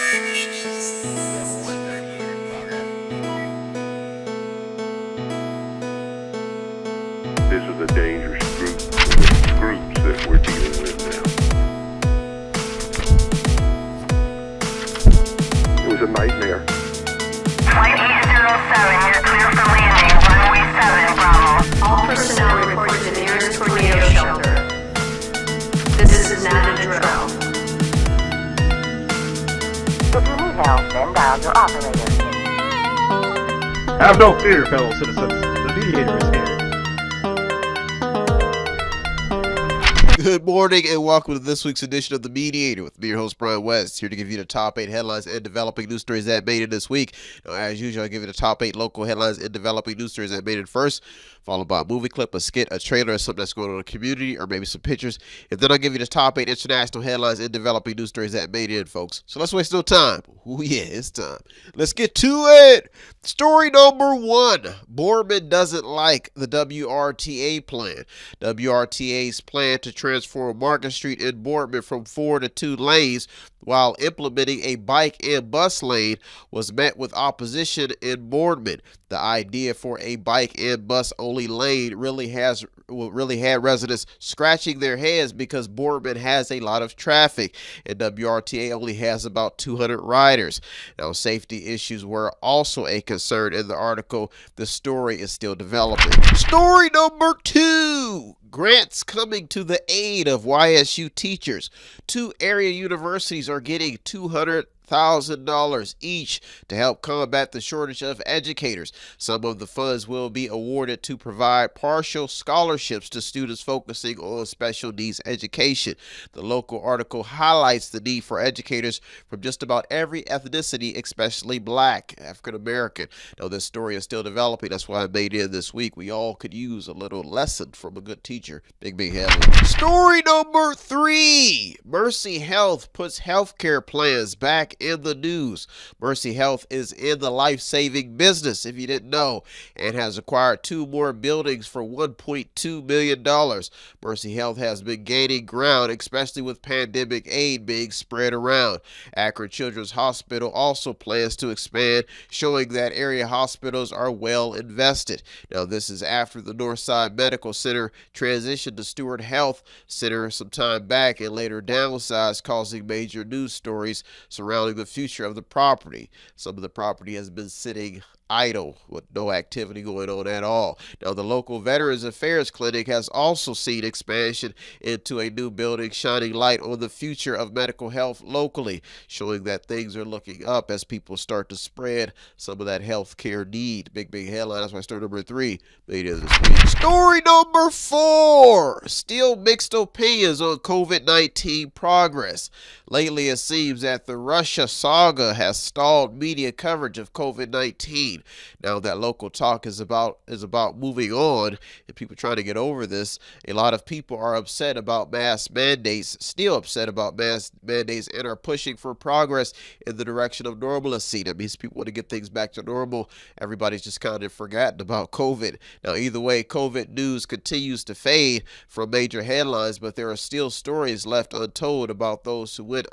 This is a dangerous groups that we're dealing with now. It was a nightmare. Flight 807, you're clear for landing. Runway 7, Bravo. All personnel report to the nearest tornado shelter. This is not a drill. If you need help, then dial your operator. Have no fear, fellow citizens. The Mediator is here. Good morning and welcome to this week's edition of The Mediator with me, your host, Brian West, here to give you the top 8 headlines and developing news stories that made it this week. Now, as usual, I give you the top 8 local headlines and developing news stories that made it first, followed by a movie clip, a skit, a trailer, or something that's going on in the community, or maybe some pictures. And then I'll give you the top 8 international headlines and developing news stories that made it, folks. So let's waste no time. Oh yeah, it's time. Let's get to it. Story number 1. Boardman doesn't like the WRTA plan. WRTA's plan to transform Market Street in Boardman from 4 to 2 lanes while implementing a bike and bus lane was met with opposition in Boardman. The idea for a bike and bus only lane really had residents scratching their heads because Boardman has a lot of traffic and WRTA only has about 200 riders. Now, safety issues were also a concern in the article. The story is still developing. Story number 2. Grants coming to the aid of YSU teachers. 2 area universities are getting $200,000 each to help combat the shortage of educators. Some of the funds will be awarded to provide partial scholarships to students focusing on special needs education. The local article highlights the need for educators from just about every ethnicity, especially Black, African American. Now, this story is still developing. That's why I made it this week. We all could use a little lesson from a good teacher. Big headline. Story number 3. Mercy Health puts healthcare plans back in the news. Mercy Health is in the life-saving business, if you didn't know, and has acquired 2 more buildings for $1.2 million. Mercy Health has been gaining ground, especially with pandemic aid being spread around. Akron Children's Hospital also plans to expand, showing that area hospitals are well invested. Now, this is after the Northside Medical Center transitioned to Stewart Health Center some time back and later downsized, causing major news stories surrounding the future of the property. Some of the property has been sitting idle with no activity going on at all. Now, the local Veterans Affairs Clinic has also seen expansion into a new building, shining light on the future of medical health locally, showing that things are looking up as people start to spread some of that health care need. Big headline. That's why story number 3 made it this week. Story number 4. Still mixed opinions on COVID-19 progress. Lately, it seems that the Russia saga has stalled media coverage of COVID-19. Now that local talk is about moving on and people trying to get over this, a lot of people are upset about mask mandates, still upset about mask mandates, and are pushing for progress in the direction of normalcy. That means people want to get things back to normal. Everybody's just kind of forgotten about COVID. Now, either way, COVID news continues to fade from major headlines, but there are still stories left untold about those who went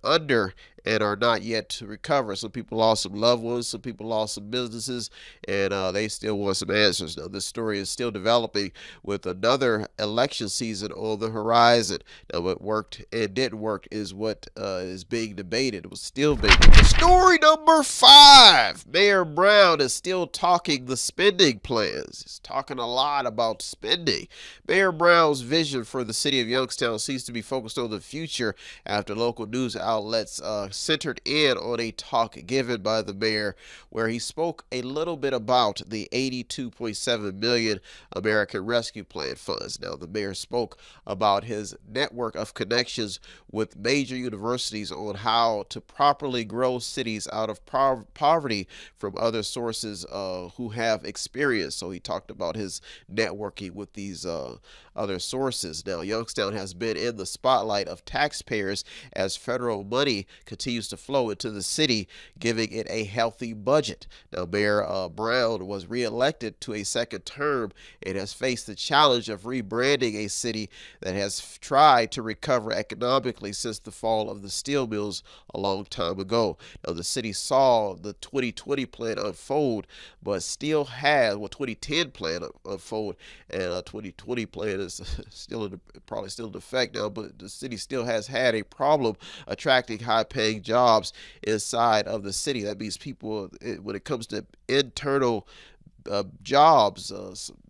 under and are not yet to recover. Some people lost some loved ones, some people lost some businesses, and they still want some answers. Now, this story is still developing with another election season on the horizon. Now, what worked and didn't work is what is being debated. It was still being debated. Story number 5. Mayor Brown is still talking the spending plans. He's talking a lot about spending. Mayor Brown's vision for the city of Youngstown seems to be focused on the future after local news outlets centered in on a talk given by the mayor where he spoke a little bit about the $82.7 million American Rescue Plan funds. Now, the mayor spoke about his network of connections with major universities on how to properly grow cities out of poverty from other sources who have experience. So he talked about his networking with these other sources. Now, Youngstown has been in the spotlight of taxpayers as federal money continues continues to flow into the city, giving it a healthy budget. Now, Mayor Brown was reelected to a second term and has faced the challenge of rebranding a city that has tried to recover economically since the fall of the steel mills a long time ago. Now, the city saw the 2020 plan unfold, but still has, 2010 plan unfold, and 2020 plan is probably still in effect now, but the city still has had a problem attracting high-paying jobs inside of the city. That means people, when it comes to internal jobs,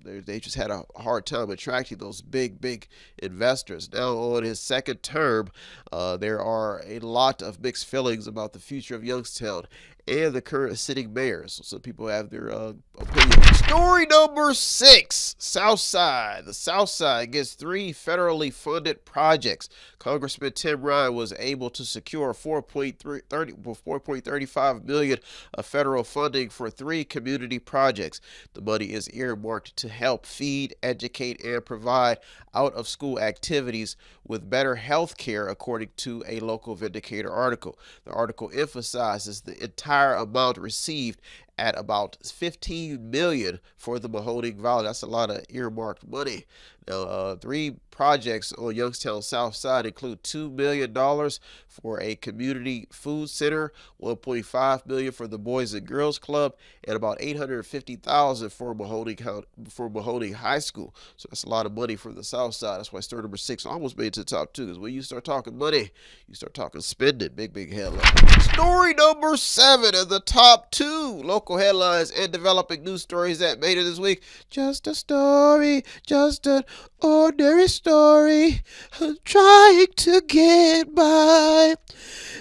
they just had a hard time attracting those big investors. Now, on his second term, there are a lot of mixed feelings about the future of Youngstown and the current sitting mayor. So some people have their opinions. Story number 6, Southside. The Southside gets 3 federally funded projects. Congressman Tim Ryan was able to secure $4.35 million of federal funding for 3 community projects. The money is earmarked to help feed, educate, and provide out-of-school activities with better health care, according to a local Vindicator article. The article emphasizes the entire amount received at about $15 million for the Mahoning Valley. That's a lot of earmarked money. Now, 3 projects on Youngstown South Side include $2 million for a community food center, $1.5 million for the Boys and Girls Club, and about $850,000 for Mahoning High School. So that's a lot of money for the South Side. That's why story number 6 almost made it to the top 2. Because when you start talking money, you start talking spending. Big headline. Story number 7 in the top 2 local headlines and developing news stories that made it this week. Just a story, just an ordinary story, trying to get by.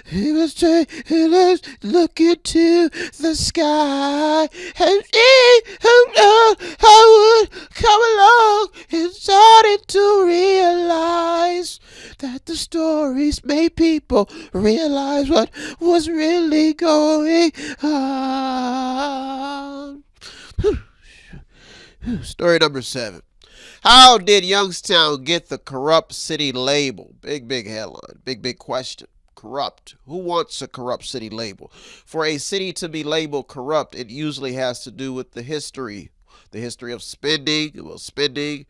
He was trying to look into the sky and see how would come along and started to realize that the stories made people realize what was really going on. Story number 7. How did Youngstown get the corrupt city label? Big headline. Big question. Corrupt. Who wants a corrupt city label? For a city to be labeled corrupt, it usually has to do with the history of spending,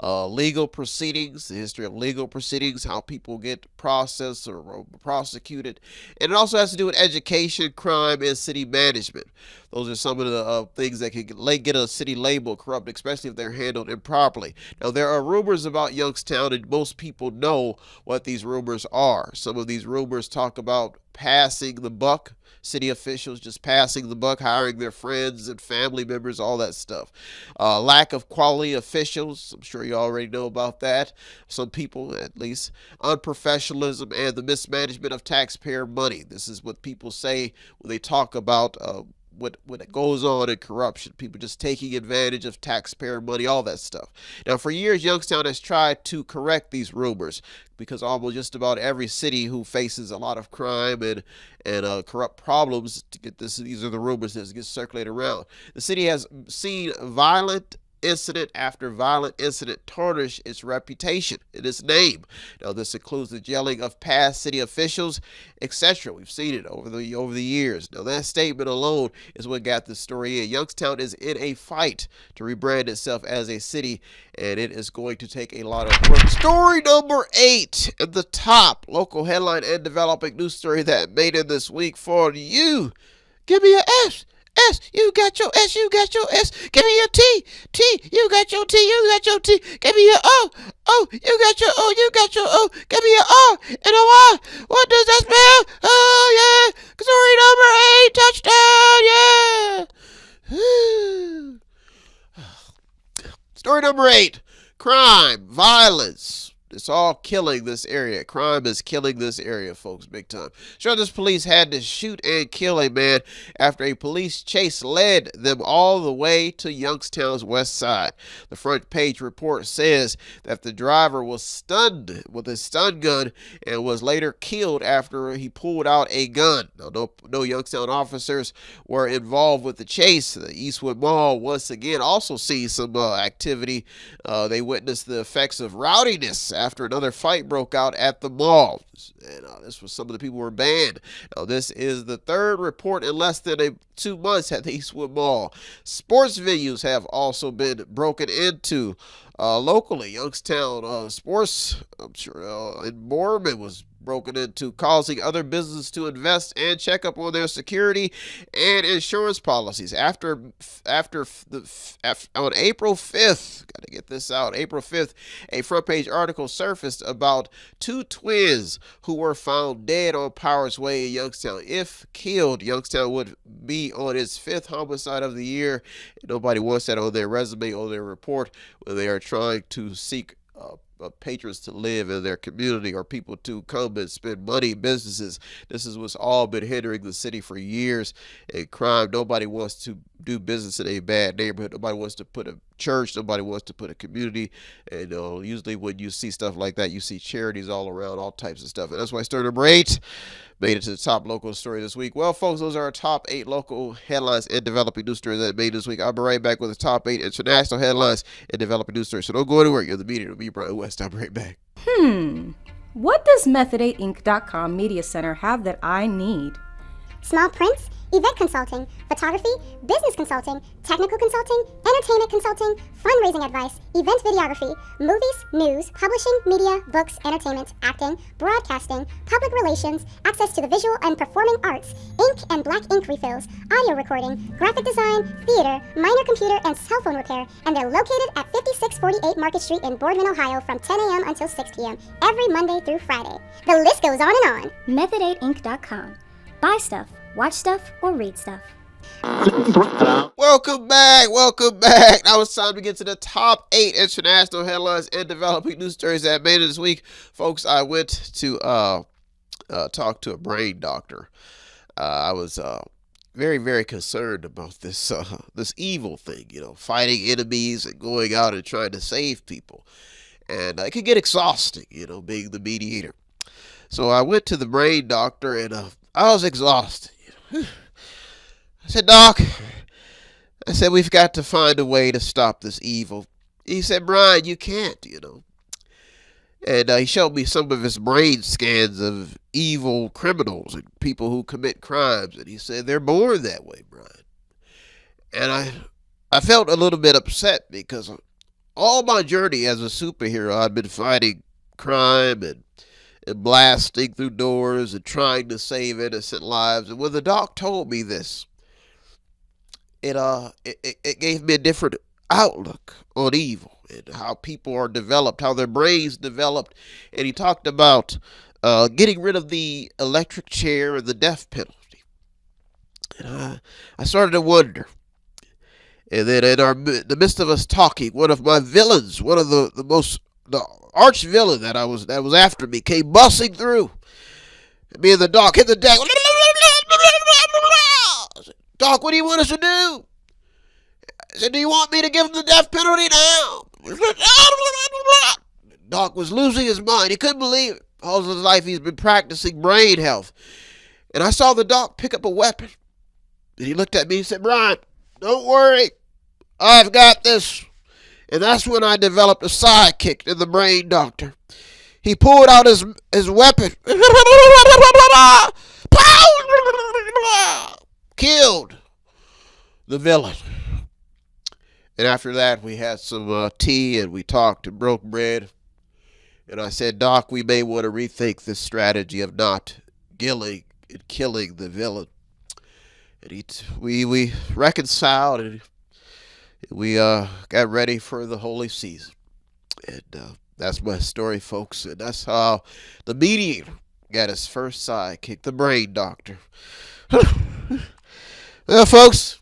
legal proceedings, the history of legal proceedings, how people get processed or prosecuted. And it also has to do with education, crime, and city management. Those are some of the things that can get a city label corrupt, especially if they're handled improperly. Now, there are rumors about Youngstown, and most people know what these rumors are. Some of these rumors talk about passing the buck, city officials just passing the buck, hiring their friends and family members, all that stuff. Lack of quality officials, I'm sure you already know about that. Some people, at least. Unprofessionalism and the mismanagement of taxpayer money. This is what people say when they talk about what goes on in corruption. People just taking advantage of taxpayer money, all that stuff. Now, for years, Youngstown has tried to correct these rumors, because almost just about every city who faces a lot of crime and corrupt problems, these are the rumors that get circulated around. The city has seen violent incident after violent incident tarnish its reputation and its name. Now, this includes the jailing of past city officials, etc. We've seen it over the years. Now, that statement alone is what got this story in. Youngstown is in a fight to rebrand itself as a city, and it is going to take a lot of work. Story number 8 at the top local headline and developing news story that made it this week for you. Give me an S. S, you got your S, you got your S. Give me your T, T, you got your T, you got your T. Give me your O, O, you got your O, you got your O. Give me your R and a Y. What does that spell? Oh, yeah. Story number 8, touchdown, yeah. Story number 8, crime, violence. It's all killing this area. Crime is killing this area, folks, big time. Shelters police had to shoot and kill a man after a police chase led them all the way to Youngstown's west side. The front page report says that the driver was stunned with a stun gun and was later killed after he pulled out a gun. Now, no Youngstown officers were involved with the chase. The Eastwood Mall once again also sees some activity. They witnessed the effects of rowdiness after another fight broke out at the mall. And this was some of the people who were banned. Now, this is the third report in less than 2 months at the Eastwood Mall. Sports venues have also been broken into locally. Youngstown Sports, I'm sure, in Boardman was broken into, causing other businesses to invest and check up on their security and insurance policies. On April 5th, got to get this out, April 5th, a front page article surfaced about two twins who were found dead on Powers Way in Youngstown. If killed, Youngstown would be on its 5th homicide of the year. Nobody wants that on their resume, on their report, when they are trying to seek patrons to live in their community or people to come and spend money, businesses. This is what's all been hindering the city for years. And crime, nobody wants to do business in a bad neighborhood. Nobody wants to put a church. Nobody wants to put a community. And usually when you see stuff like that, you see charities all around, all types of stuff. And that's why Story number 8 made it to the top local story this week. Well, folks, those are our top 8 local headlines and developing news stories that made this week. I'll be right back with the top 8 international headlines and developing news stories. So don't go anywhere. You're the Mediator with me, Brian West. I'll be right back. What does Method8Inc.com Media Center have that I need? Small prints, event consulting, photography, business consulting, technical consulting, entertainment consulting, fundraising advice, event videography, movies, news, publishing, media, books, entertainment, acting, broadcasting, public relations, access to the visual and performing arts, ink and black ink refills, audio recording, graphic design, theater, minor computer and cell phone repair, and they're located at 5648 Market Street in Boardman, Ohio from 10 a.m. until 6 p.m. every Monday through Friday. The list goes on and on. Method8Inc.com. Buy stuff, watch stuff, or read stuff. Welcome back. Now it's time to get to the top 8 international headlines and developing news stories that made it this week. Folks, I went to talk to a brain doctor. I was very, very concerned about this evil thing, fighting enemies and going out and trying to save people. And it could get exhausting, being the mediator. So I went to the brain doctor and I was exhausted. I said, Doc, we've got to find a way to stop this evil. He said, Brian, you can't, And he showed me some of his brain scans of evil criminals and people who commit crimes. And he said, they're born that way, Brian. And I felt a little bit upset because all my journey as a superhero, I've been fighting crime and blasting through doors and trying to save innocent lives. And when the doc told me this, it gave me a different outlook on evil and how people are developed, how their brains developed. And he talked about getting rid of the electric chair and the death penalty. And I started to wonder. And then in the midst of us talking, one of my villains, one of the arch villain that was after me, came busting through. And me and the doc hit the deck. Doc, what do you want us to do? I said, do you want me to give him the death penalty now? Doc was losing his mind. He couldn't believe it. All his life he's been practicing brain health. And I saw the doc pick up a weapon. And he looked at me and said, Brian, don't worry. I've got this. And that's when I developed a sidekick in the brain doctor. He pulled out his weapon. Killed the villain. And after that, we had some tea and we talked and broke bread. And I said, Doc, we may want to rethink this strategy of not killing the villain. And we reconciled and we got ready for the holy season. And that's my story, folks. And that's how the mediator got his first sidekick, the brain doctor. Well, folks,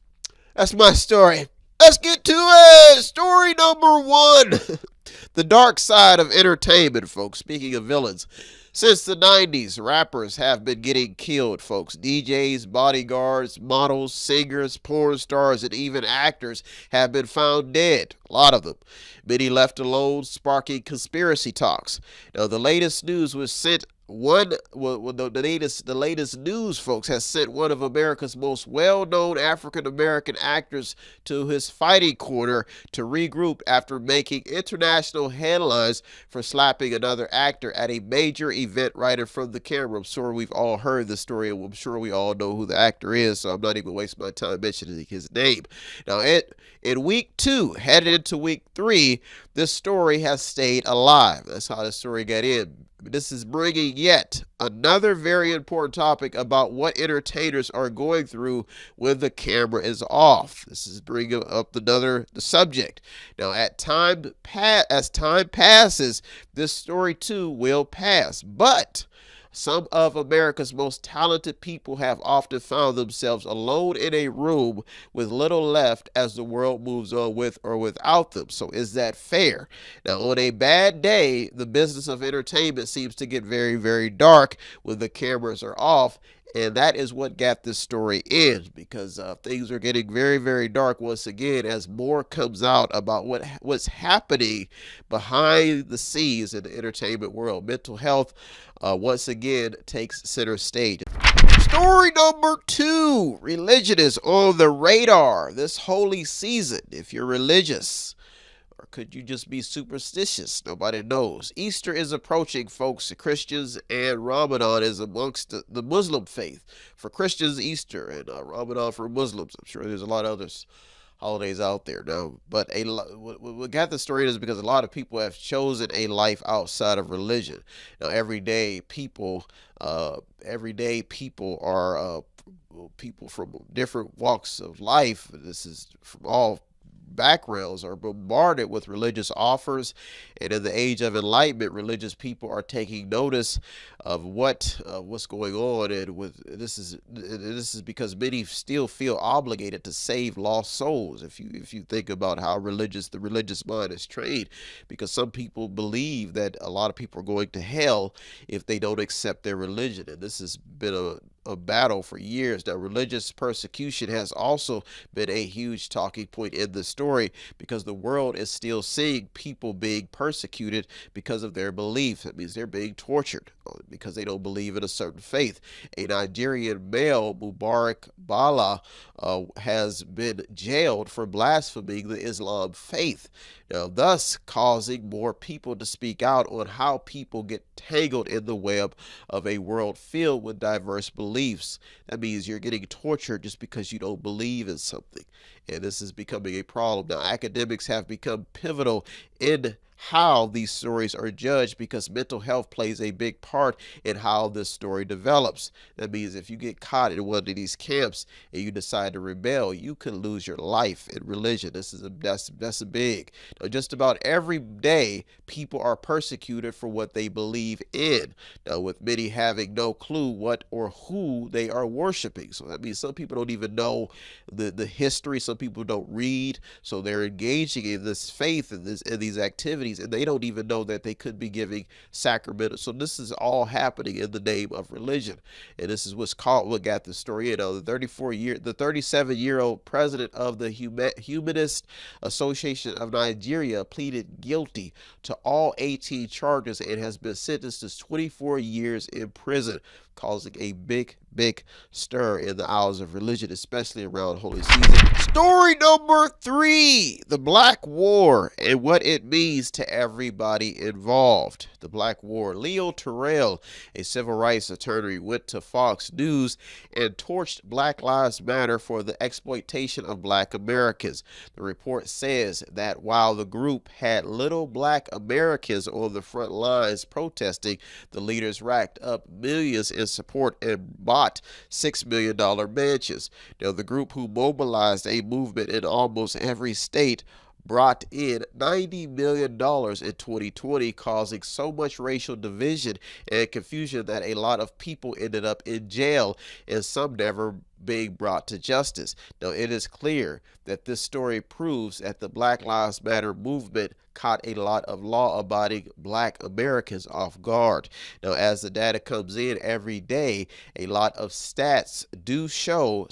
that's my story. Let's get to it. Story number 1. The dark side of entertainment, folks. Speaking of villains. Since the 90s, rappers have been getting killed, folks. DJs, bodyguards, models, singers, porn stars, and even actors have been found dead. A lot of them. Many left alone, sparking conspiracy talks. Now, the latest news was sent The latest news, folks, has sent one of America's most well-known African-American actors to his fighting corner to regroup after making international headlines for slapping another actor at a major event right in front of the camera. I'm sure we've all heard the story, and I'm sure we all know who the actor is, so I'm not even wasting my time mentioning his name. Now, in week 2, headed into week 3, this story has stayed alive. That's how the story got in. This is bringing yet another very important topic about what entertainers are going through when the camera is off. This is bringing up the subject. Now, as time passes, this story too will pass. But some of America's most talented people have often found themselves alone in a room with little left as the world moves on with or without them. So is that fair? Now, on a bad day, the business of entertainment seems to get very, very dark when the cameras are off. And that is what got this story in, because things are getting very, very dark once again as more comes out about what's happening behind the scenes in the entertainment world. Mental health once again takes center stage. Story number 2, religion is on the radar this holy season. If you're religious, or could you just be superstitious? Nobody knows. Easter is approaching, folks. Christians, and Ramadan is amongst the Muslim faith. For Christians, Easter, and Ramadan for Muslims. I'm sure there's a lot of others holidays out there now. But what got the story is because a lot of people have chosen a life outside of religion. Now, everyday people are people from different walks of life. This is from all backgrounds, are bombarded with religious offers, and in the age of enlightenment, religious people are taking notice of what's going on, and this is because many still feel obligated to save lost souls. If you think about how the religious mind is trained, because some people believe that a lot of people are going to hell if they don't accept their religion, and this has been a battle for years. Now, religious persecution has also been a huge talking point in the story, because the world is still seeing people being persecuted because of their beliefs. That means they're being tortured because they don't believe in a certain faith. A Nigerian male, Mubarak Bala, has been jailed for blaspheming the Islam faith, now thus causing more people to speak out on how people get tangled in the web of a world filled with diverse beliefs. That means you're getting tortured just because you don't believe in something, and this is becoming a problem. Now, academics have become pivotal in how these stories are judged, because mental health plays a big part in how this story develops. That means if you get caught in one of these camps and you decide to rebel, you can lose your life in religion. That's a big. Now, just about every day, people are persecuted for what they believe in. Now, with many having no clue what or who they are worshiping. So that means some people don't even know the history. Some people don't read, so they're engaging in this faith and these activities, and they don't even know that they could be giving sacrament. So this is all happening in the name of religion, and this is what got the story in. The 37-year-old president of the Humanist Association of Nigeria pleaded guilty to all 18 charges and has been sentenced to 24 years in prison, causing a big stir in the aisles of religion, especially around holy season. Story number 3, the Black War and what it means to everybody involved. The Black War. Leo Terrell, a civil rights attorney, went to Fox News and torched Black Lives Matter for the exploitation of Black Americans. The report says that while the group had little Black Americans on the front lines protesting, the leaders racked up millions in support and bought $6 million mansions. Now, the group, who mobilized a movement in almost every state, brought in $90 million in 2020, causing so much racial division and confusion that a lot of people ended up in jail, and some never being brought to justice. Now, it is clear that this story proves that the Black Lives Matter movement caught a lot of law-abiding Black Americans off guard. Now, as the data comes in every day, a lot of stats do show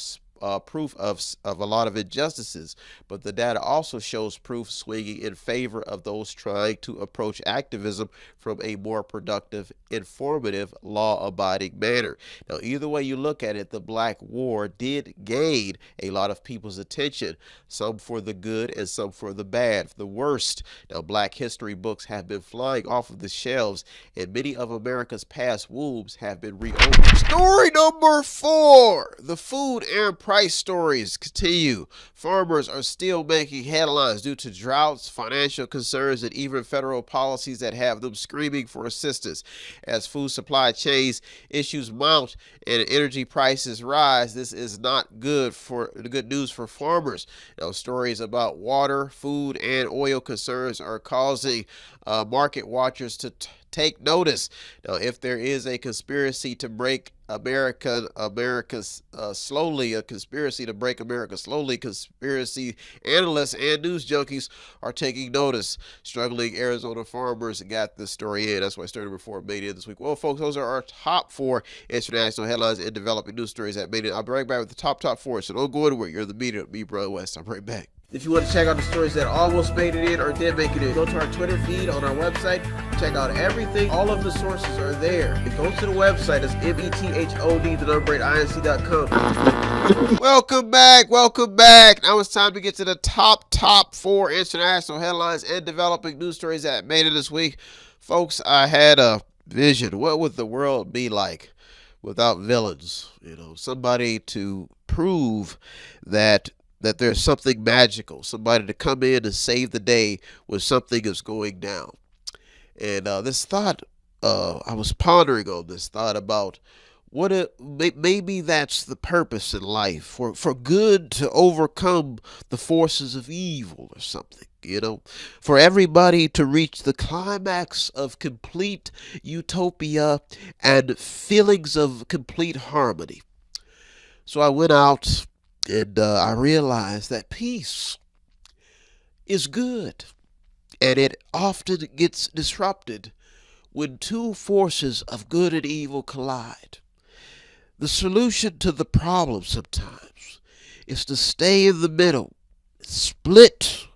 proof of a lot of injustices, but the data also shows proof swinging in favor of those trying to approach activism from a more productive, informative, law-abiding manner. Now, either way you look at it, the Black War did gain a lot of people's attention, some for the good and some for the bad, the worst. Now, Black history books have been flying off of the shelves, and many of America's past wombs have been reopened. Story number 4, the food and price stories continue. Farmers are still making headlines due to droughts, financial concerns, and even federal policies that have them screaming for assistance. As food supply chains issues mount and energy prices rise, this is not good news for farmers. Now, stories about water, food, and oil concerns are causing market watchers to take notice. Now, if there is a conspiracy to break America slowly, conspiracy analysts and news junkies are taking notice. Struggling Arizona farmers got this story in. That's why story number 4 made it this week. Well, folks, those are our top 4 international headlines and developing news stories that made it. I'll be right back with the top 4. So don't go anywhere. You're the media with me, Brother West. I'm right back. If you want to check out the stories that almost made it in or did make it in, go to our Twitter feed on our website. Check out everything. All of the sources are there. And go to the website. It's method8.com. Welcome back. Now it's time to get to the top 4 international headlines and developing news stories that made it this week. Folks, I had a vision. What would the world be like without villains? Somebody to prove that there's something magical, somebody to come in and save the day when something is going down. And this thought, I was pondering on this thought about maybe that's the purpose in life, for good to overcome the forces of evil or something, for everybody to reach the climax of complete utopia and feelings of complete harmony. So I went out and I realized that peace is good, and it often gets disrupted when two forces of good and evil collide. The solution to the problem sometimes is to stay in the middle, split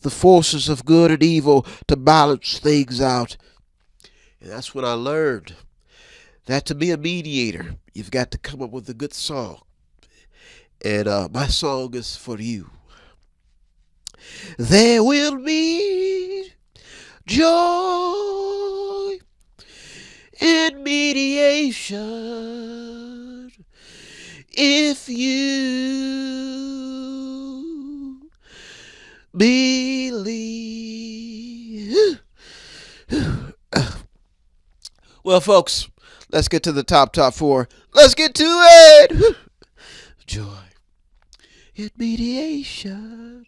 the forces of good and evil to balance things out. And that's when I learned that to be a mediator, you've got to come up with a good song. And my song is for you. There will be joy in mediation if you believe. Well, folks, let's get to the top 4. Let's get to it. Joy in mediation.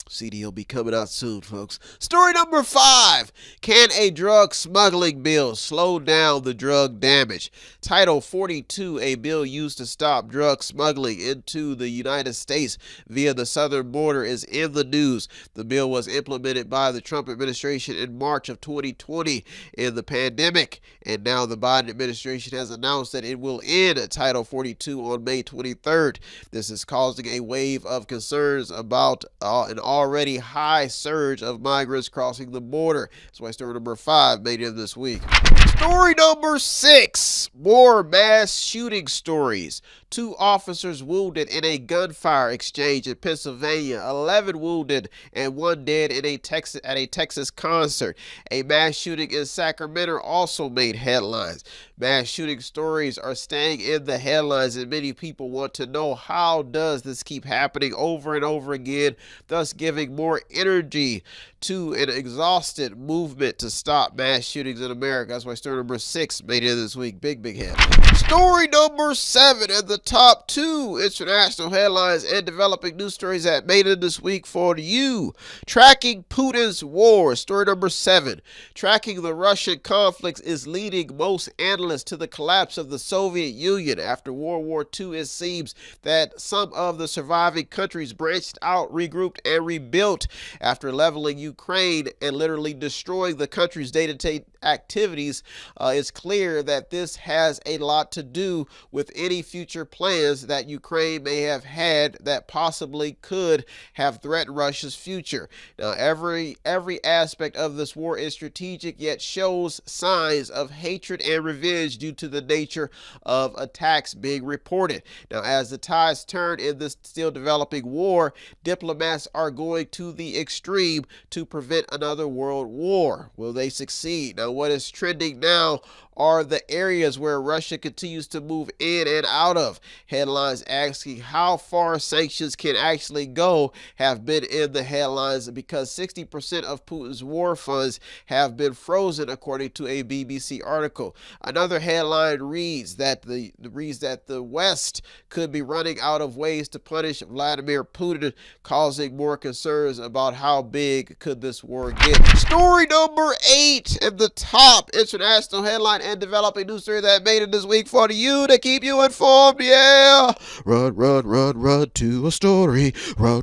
CD will be coming out soon, folks. Story number 5. Can a drug smuggling bill slow down the drug damage? Title 42, a bill used to stop drug smuggling into the United States via the southern border, is in the news. The bill was implemented by the Trump administration in March of 2020 in the pandemic, and now the Biden administration has announced that it will end Title 42 on May 23rd. This is causing a wave of concerns about an already high surge of migrants crossing the border. That's why story number 5 made it this week. Story number 6. More mass shooting stories. 2 officers wounded in a gunfire exchange in Pennsylvania. 11 wounded and 1 dead in at a Texas concert. A mass shooting in Sacramento also made headlines. Mass shooting stories are staying in the headlines, and many people want to know, how does this keep happening over and over again, thus giving more energy to an exhausted movement to stop mass shootings in America. That's why story number 6 made it this week. Big head. Story number 7 and the top 2 international headlines and developing news stories that made it this week for you. Tracking Putin's war. Story number 7. Tracking the Russian conflicts is leading most analysts to the collapse of the Soviet Union. After World War II, it seems that some of the surviving countries branched out, regrouped, and rebuilt after leveling Ukraine and literally destroying the country's day-to-day activities. it's clear that this has a lot to do with any future plans that Ukraine may have had that possibly could have threatened Russia's future. Now, every aspect of this war is strategic, yet shows signs of hatred and revenge due to the nature of attacks being reported. Now, as the tides turn in this still developing war, diplomats are going to the extreme to prevent another world war. Will they succeed? Now, what is trending now are the areas where Russia continues to move in and out of. Headlines asking how far sanctions can actually go have been in the headlines because 60% of Putin's war funds have been frozen, according to a BBC article. Another headline reads that the West could be running out of ways to punish Vladimir Putin, causing more concerns about how big could this war get. Story number 8 at the top international headline and developing news story that made it this week for you to keep you informed. Yeah, run to a story. Run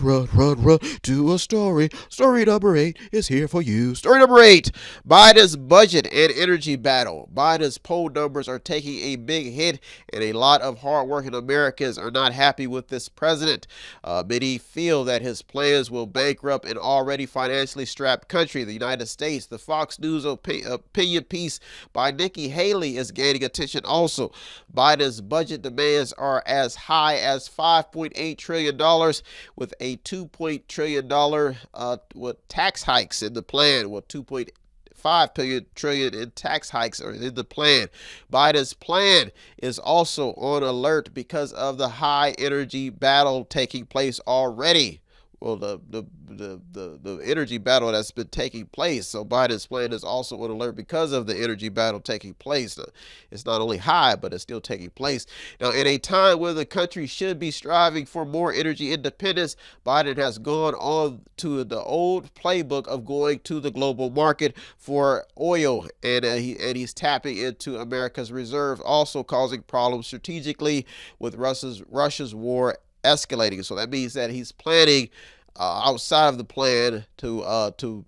to a story. Story number 8 is here for you. Story number 8: Biden's budget and energy battle. Biden's poll numbers are taking a big hit, and a lot of hardworking Americans are not happy with this president. Many feel that his plans will bankrupt an already financially strapped country, the United States. The Fox News opinion piece by Nikki Haley is gaining attention also. Biden's budget demands are as high as $5.8 trillion with a $2 trillion with tax hikes in the plan. Well, $2.5 trillion in tax hikes are in the plan. Biden's plan is also on alert because of the high energy battle taking place already. Well, the energy battle that's been taking place. So Biden's plan is also on alert because of the energy battle taking place. It's not only high, but it's still taking place. Now, in a time where the country should be striving for more energy independence, Biden has gone on to the old playbook of going to the global market for oil, and he's tapping into America's reserves, also causing problems strategically with Russia's war escalating. So that means that he's planning outside of the plan to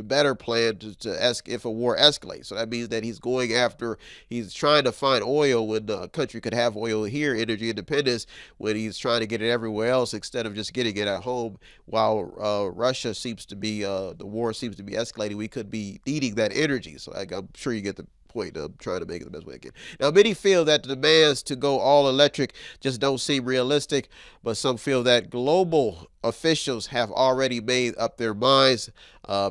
better plan if a war escalates. So that means that he's trying to find oil when the country could have oil here, energy independence, when he's trying to get it everywhere else instead of just getting it at home. While Russia seems to be, the war seems to be escalating, we could be needing that energy. So I'm sure you get the point. I'm trying to make it the best way I can. Now, many feel that the demands to go all electric just don't seem realistic, but some feel that global officials have already made up their minds,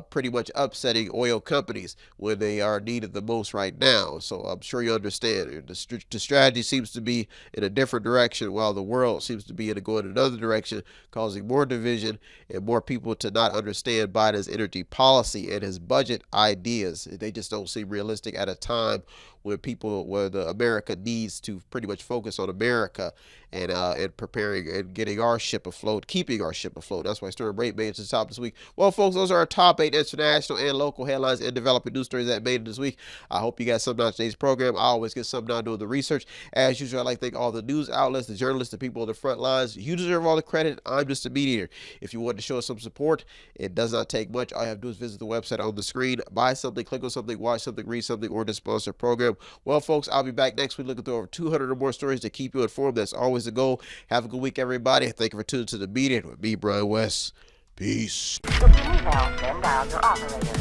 pretty much upsetting oil companies when they are needed the most right now. So I'm sure you understand. The strategy seems to be in a different direction, while the world seems to be going in another direction, causing more division and more people to not understand Biden's energy policy and his budget ideas. They just don't seem realistic at a time where the America needs to pretty much focus on America and preparing and getting our ship afloat, keeping our ship afloat. That's why story number 8 made it to the top this week. Well, folks, those are our top 8 international and local headlines and developing news stories that made it this week. I hope you got something out of today's program. I always get something out doing the research. As usual, I'd like to thank all the news outlets, the journalists, the people on the front lines. You deserve all the credit. I'm just a mediator. If you want to show us some support, it does not take much. All you have to do is visit the website on the screen, buy something, click on something, watch something, read something, or to sponsor a program. Well, folks, I'll be back next week looking through over 200 or more stories to keep you informed. That's always the goal. Have a good week, everybody. Thank you for tuning to the Mediator with me, Brian West. Peace. If you need help, then dial your operator.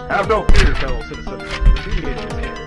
Have no fear, fellow citizens. The Mediator is here.